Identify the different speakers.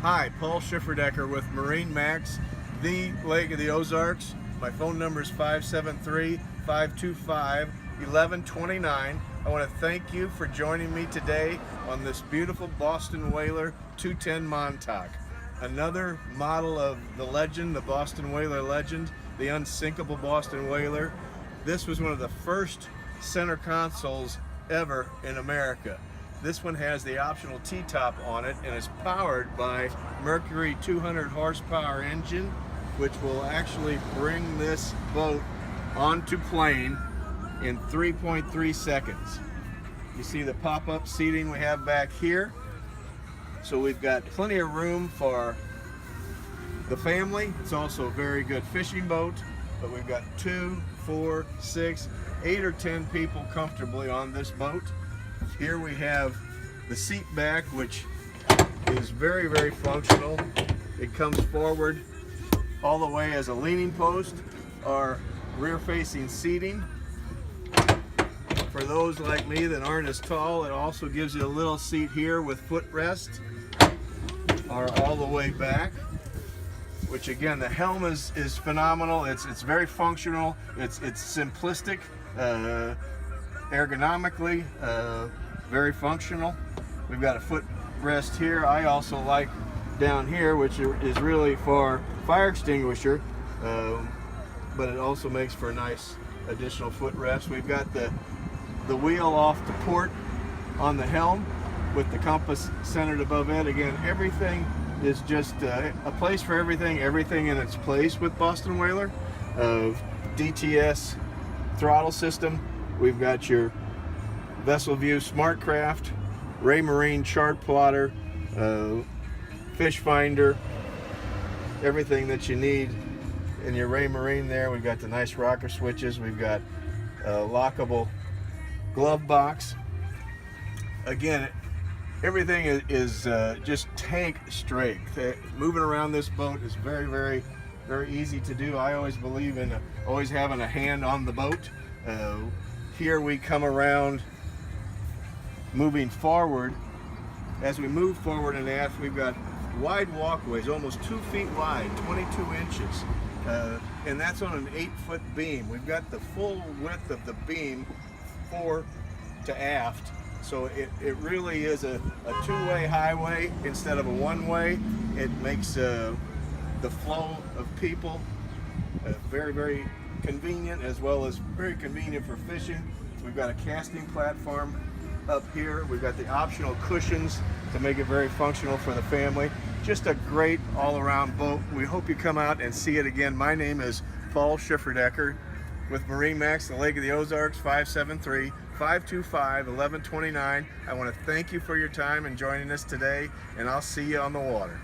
Speaker 1: Hi, Paul Schifferdecker with MarineMax, the Lake of the Ozarks. My phone number is 573-525-1129. I want to thank you for joining me today on this beautiful Boston Whaler 210 Montauk. Another model of the legend, the Boston Whaler legend, the unsinkable Boston Whaler. This was one of the first center consoles ever in America. This one has the optional T-top on it and is powered by Mercury 200 horsepower engine, which will actually bring this boat onto plane in 3.3 seconds. You see the pop-up seating we have back here. So we've got plenty of room for the family. It's also a very good fishing boat, but we've got 2, 4, 6, 8 or 10 people comfortably on this boat. Here we have the seat back, which is very, very functional. It comes forward all the way as a leaning post or rear-facing seating. For those like me that aren't as tall, it also gives you a little seat here with footrest, or all the way back. Which again, the helm is phenomenal. It's very functional. It's simplistic, ergonomically. Very functional. We've got a footrest here. I also like down here, which is really for fire extinguisher, but it also makes for a nice additional footrest. We've got the wheel off to port on the helm with the compass centered above it. Again, everything is just a place for everything in its place with Boston Whaler. DTS throttle system. We've got your Vessel View Smartcraft, Raymarine chart plotter, fish finder, everything that you need in your Raymarine there. We've got the nice rocker switches. We've got a lockable glove box. Again, everything is just tank strength. Moving around this boat is very, very, very easy to do. I always believe in always having a hand on the boat. Here we come around moving forward. As we move forward and aft, we've got wide walkways, almost 2 feet wide, 22 inches. And that's on an 8-foot beam. We've got the full width of the beam fore to aft. So it really is a two-way highway instead of a one-way. It makes the flow of people very, very convenient, as well as very convenient for fishing. We've got a casting platform up here. We've got the optional cushions to make it very functional for the family. Just a great all-around boat. We hope you come out and see it again. My name is Paul Schifferdecker with MarineMax, the Lake of the Ozarks, 573-525-1129. I want to thank you for your time and joining us today, and I'll see you on the water.